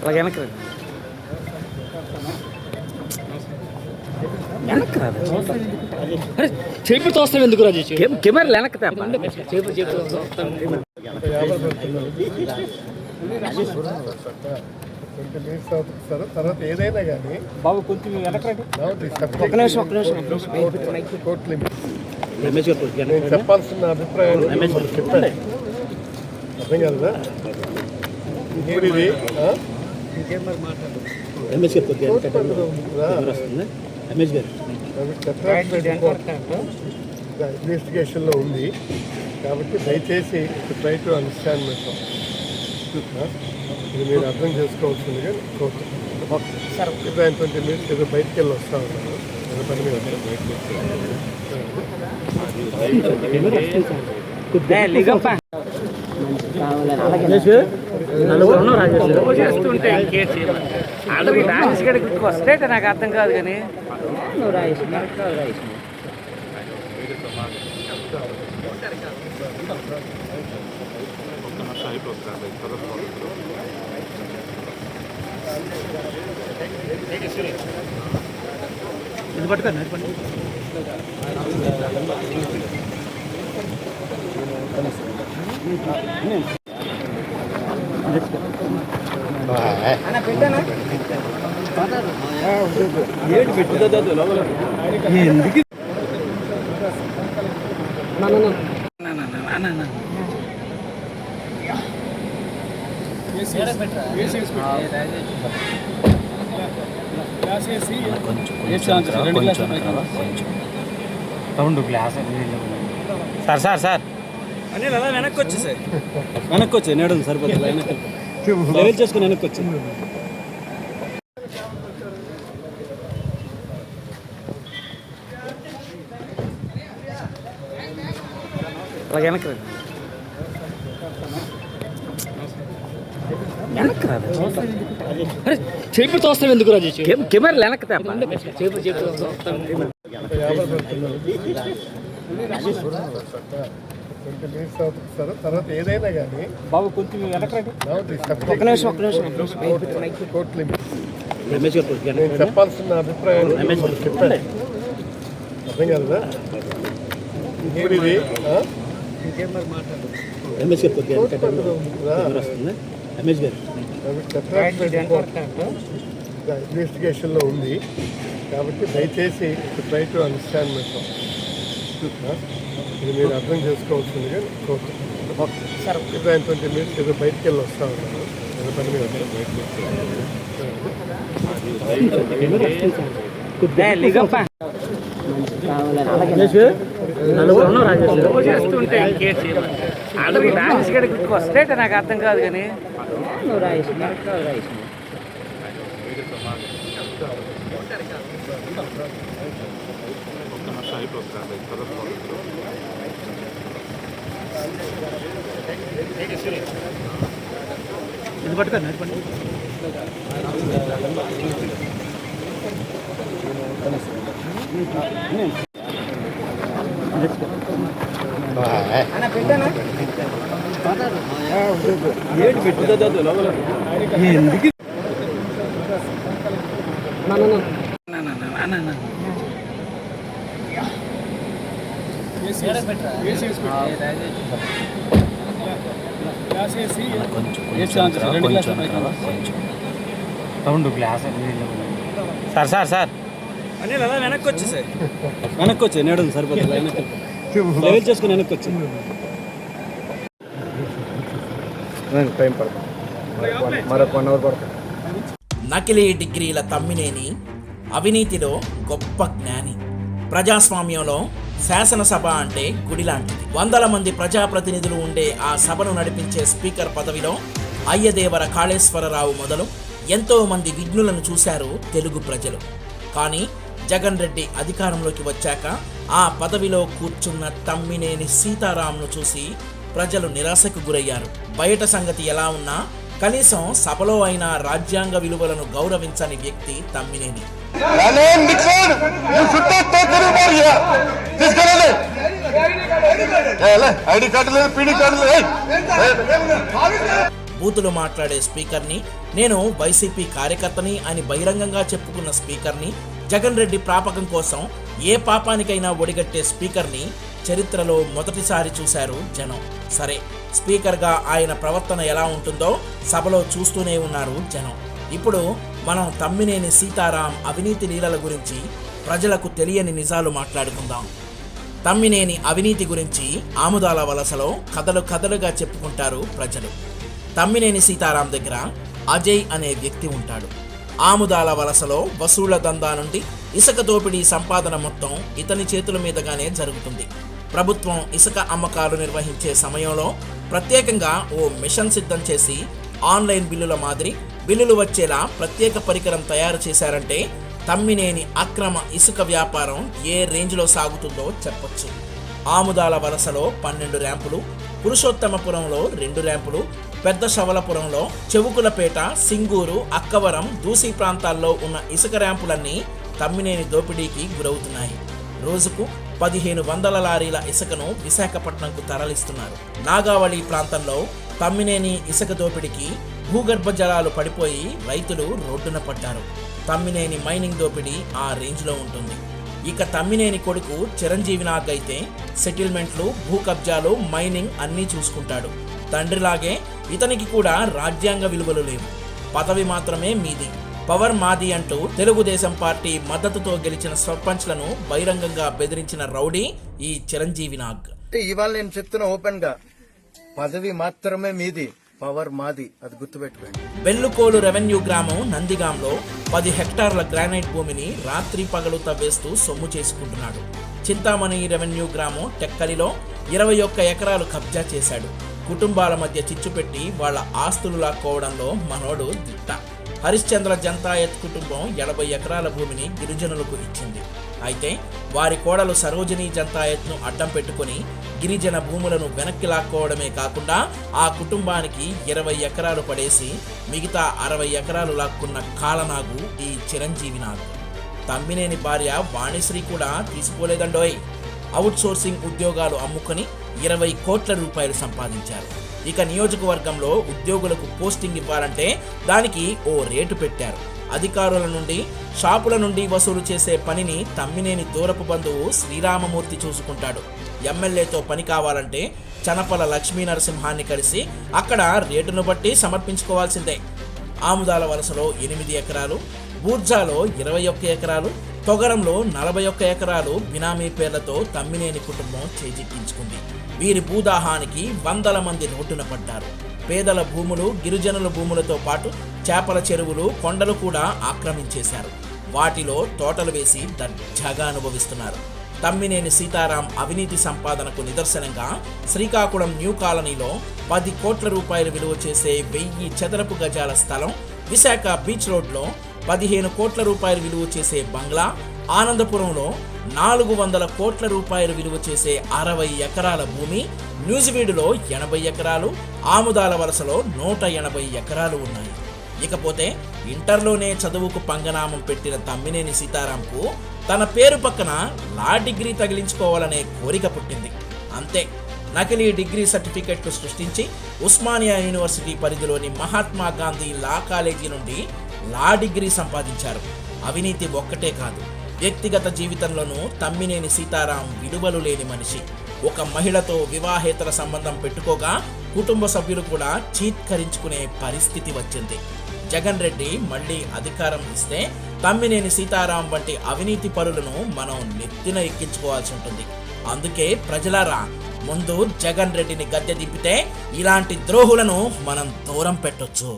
అలా వెనక్కి వెనక్కి రాదు. అరే చేపి తోస్తాం ఎందుకు రాజేష్? కెమెరా వెనక్కి చేపి తర్వాత ఏదైనా కానీ బాబు కొంచెం వెనక్కి నేను చెప్పాల్సిన అభిప్రాయం చెప్పండి. అర్థం కదా ఇప్పుడు ఇది ఇన్వెస్టిగేషన్లో ఉంది కాబట్టి దయచేసి ట్రై టు అండర్స్టాండ్ మై ఇది మీరు అర్థం చేసుకోవాల్సిందిగా కోరుతున్నాను. ఆయన 20 minutes ఏదో బయటికి వెళ్ళి వస్తా ఉన్నాను, ఏదో పని మీద వస్తే నాకు అర్థం కాదు కానీ సార్ సార్ అని అలా వెనక్కి వచ్చి సార్ వెనక్కి వచ్చి నేడు సరిపోతుంది వెనక్కి లెవెల్ చేసుకుని వెనక్కి వచ్చి అలా వెనక్కి వెనక్కి రాదు. అరే చేపి తోస్తాం ఎందుకు రాజేష్? కెమెరా వెనక్కి తర్వాత ఏదైనా కానీ బాబు కొంచెం వెనక్కి నేను చెప్పాల్సిన అభిప్రాయం చెప్పండి. అర్థం కదా ఇప్పుడు ఇది ఇన్వెస్టిగేషన్లో ఉంది కాబట్టి దయచేసి ట్రై టు అండర్స్టాండ్ మై ఇది మీరు అర్థం చేసుకోవాల్సిందిగా కోరుతున్నాను. ఆయన 20 minutes ఏదో బయటికి వెళ్ళి వస్తా ఉన్నాను, ఏదో పని మీద వస్తే నాకు అర్థం కాదు కానీ ఇది పట్టుకోండి ఎందుకు సార్ సార్ సార్ అని అలా వెనక్కి వచ్చి సార్ వెనక్కి వచ్చి నేడు సరిపోతుంది వెనక్కి లెవెల్ చేసుకుని వెనక్కి వచ్చి టైం పడుతుంది, మరొక 1 hour పడుతుంది. నకిలీ డిగ్రీల తమ్మినేని అవినీతిలో గొప్ప జ్ఞాని. ప్రజాస్వామ్యంలో శాసనసభ అంటే గుడి లాంటిది. వందల మంది ప్రజాప్రతినిధులు ఉండే ఆ సభను నడిపించే స్పీకర్ పదవిలో అయ్యదేవర కాళేశ్వరరావు మొదలు ఎంతో మంది విఘ్నులను చూశారు తెలుగు ప్రజలు. కానీ జగన్ రెడ్డి అధికారంలోకి వచ్చాక ఆ పదవిలో కూర్చున్న తమ్మినేని సీతారాంను చూసి ప్రజలు నిరాశకు గురయ్యారు. బయట సంగతి ఎలా ఉన్నా కనీసం సభలో అయినా రాజ్యాంగ విలువలను గౌరవించని వ్యక్తి తమ్మినేని. ఐడి కార్డు లేదు, పీడీ కార్డు లేదు. బూతులు మాట్లాడే స్పీకర్ని, నేను వైసీపీ కార్యకర్తని అని బహిరంగంగా చెప్పుకున్న స్పీకర్ని, జగన్ రెడ్డి ప్రాపకం కోసం ఏ పాపానికైనా ఒడిగట్టే స్పీకర్ని చరిత్రలో మొదటిసారి చూశారు జనం. సరే, స్పీకర్గా ఆయన ప్రవర్తన ఎలా ఉంటుందో సభలో చూస్తూనే ఉన్నారు జనం. ఇప్పుడు మనం తమ్మినేని సీతారాం అవినీతి లీలల గురించి, ప్రజలకు తెలియని నిజాలు మాట్లాడుకుందాం. తమ్మినేని అవినీతి గురించి ఆముదాల వలసలో కథలు కథలుగా చెప్పుకుంటారు ప్రజలు. తమ్మినేని సీతారాం దగ్గర అజయ్ అనే వ్యక్తి ఉంటాడు. ఆముదాల వలసలో వసూళ్ల దందా నుండి ఇసుక దోపిడీ సంపాదన మొత్తం ఇతని చేతుల మీదుగానే జరుగుతుంది. ప్రభుత్వం ఇసుక అమ్మకాలు నిర్వహించే సమయంలో ప్రత్యేకంగా ఓ మిషన్ సిద్ధం చేసి ఆన్లైన్ బిల్లుల మాదిరి బిల్లులు వచ్చేలా ప్రత్యేక పరికరం తయారు చేశారంటే తమ్మినేని అక్రమ ఇసుక వ్యాపారం ఏ రేంజ్లో సాగుతుందో చెప్పొచ్చు. ఆముదాల వలసలో 12 ర్యాంపులు, పురుషోత్తమపురంలో 2 ర్యాంపులు, పెద్ద శవలపురంలో, చెవుకులపేట, సింగూరు, అక్కవరం, దూసి ప్రాంతాల్లో ఉన్న ఇసుక ర్యాంపులన్నీ తమ్మినేని దోపిడీకి గురవుతున్నాయి. రోజుకు 1500 లారీల ఇసుకను విశాఖపట్నంకు తరలిస్తున్నారు. నాగావళి ప్రాంతంలో తమ్మినేని ఇసుక దోపిడీకి భూగర్భ జలాలు పడిపోయి రైతులు రోడ్డున పడ్డారు. తమ్మినేని మైనింగ్ దోపిడీ ఆ రేంజ్లో ఉంటుంది. ఇక తమ్మినేని కొడుకు చిరంజీవి నాగ్ అయితే సెటిల్మెంట్లు, భూ కబ్జాలు, మైనింగ్ అన్నీ చూసుకుంటాడు. తండ్రిలాగే ఇతనికి కూడా రాజ్యాంగ విలువలు లేవు. పదవి మాత్రమే మీది, పవర్ మాది అంటూ తెలుగుదేశం పార్టీ మద్దతుతో గెలిచిన సర్పంచ్లను బహిరంగంగా బెదిరించిన రౌడీ ఈ చిరంజీవి నాగ్. ఇవాళ నేను చెప్తున్నా ఓపెన్ గా, పదవి మాత్రమే మీది, పవర్ మాది, అది గుర్తుపెట్టుకోండి. బెల్లుకోలు రెవెన్యూ గ్రామం నందిగాంలో 10 హెక్టార్ల గ్రానైట్ భూమిని రాత్రి పగలు తవ్వేస్తూ సొమ్ము చేసుకుంటున్నాడు. చింతామణి రెవెన్యూ గ్రామం టెక్కలిలో 21 ఎకరాలు కబ్జా చేశాడు. కుటుంబాల మధ్య చిచ్చు పెట్టి వాళ్ల ఆస్తులు లాక్కోవడంలో మనోడు దిట్ట. హరిశ్చంద్ర జంతాయత్ కుటుంబం 80 ఎకరాల భూమిని గిరిజనులకు ఇచ్చింది. అయితే వారి కోడలు సరోజిని జంతాయత్ను అడ్డం పెట్టుకుని గిరిజన భూములను వెనక్కి లాక్కోవడమే కాకుండా ఆ కుటుంబానికి 20 ఎకరాలు పడేసి మిగతా 60 ఎకరాలు లాక్కున్న కాలనాగు ఈ చిరంజీవి నాగ్. తమ్మినేని భార్య వాణిశ్రీ కూడా తీసుకోలేదండోయ్. అవుట్ సోర్సింగ్ ఉద్యోగాలు అమ్ముకొని 20 కోట్ల రూపాయలు సంపాదించారు. ఇక నియోజకవర్గంలో ఉద్యోగులకు పోస్టింగ్ ఇవ్వాలంటే దానికి ఓ రేటు పెట్టారు. అధికారుల నుండి, షాపుల నుండి వసూలు చేసే పనిని తమ్మినేని దూరపు బంధువు శ్రీరామమూర్తి చూసుకుంటాడు. ఎమ్మెల్యేతో పని కావాలంటే చనపల లక్ష్మీ నరసింహాన్ని కలిసి అక్కడ రేటును బట్టి సమర్పించుకోవాల్సిందే. ఆముదాల వలసలో 8 ఎకరాలు, బూర్జాలో 21 ఎకరాలు, తొగరంలో 41 ఎకరాలు బినామీ పేర్లతో తమ్మినేని కుటుంబం చేజిక్కించుకుంది. వీరి భూదాహానికి 100 మంది రోడ్డున పడ్డారు. పేదల భూములు, గిరిజనుల భూములతో పాటు చేపల చెరువులు, కొండలు కూడా ఆక్రమించేశారు. వాటిలో తోటలు వేసి దర్జాగా అనుభవిస్తున్నారు. తమ్మినేని సీతారాం అవినీతి సంపాదనకు నిదర్శనంగా శ్రీకాకుళం న్యూ కాలనీలో 10 కోట్ల రూపాయలు విలువ చేసే 1000 చదరపు గజాల స్థలం, విశాఖ బీచ్ రోడ్లో 15 కోట్ల రూపాయలు విలువ చేసే బంగ్లా, ఆనందపురంలో 400 కోట్ల రూపాయలు విలువ చేసే 60 ఎకరాల భూమి, న్యూజివీడులో 80 ఎకరాలు, ఆముదాల వలసలో 180 ఎకరాలు ఉన్నాయి. ఇకపోతే ఇంటర్లోనే చదువుకు పంగనామం పెట్టిన తమ్మినేని సీతారాంకు తన పేరు పక్కన లా డిగ్రీ తగిలించుకోవాలనే కోరిక పుట్టింది. అంతే, నకిలీ డిగ్రీ సర్టిఫికెట్లు సృష్టించి ఉస్మానియా యూనివర్సిటీ పరిధిలోని మహాత్మా గాంధీ లా కాలేజీ నుండి లా డిగ్రీ సంపాదించారు. అవినీతి ఒక్కటే కాదు, వ్యక్తిగత జీవితంలోనూ తమ్మినేని సీతారాం విలువలు లేని మనిషి. ఒక మహిళతో వివాహేతర సంబంధం పెట్టుకోగా కుటుంబ సభ్యులు కూడా చీత్కరించుకునే పరిస్థితి వచ్చింది. జగన్ రెడ్డి మళ్లీ అధికారం ఇస్తే తమ్మినేని సీతారాం వంటి అవినీతి పరులను మనం నెత్తిన ఎక్కించుకోవాల్సి ఉంటుంది. అందుకే ప్రజలారా, ముందు జగన్ రెడ్డిని గద్దె దింపితే ఇలాంటి ద్రోహులను మనం దూరం పెట్టొచ్చు.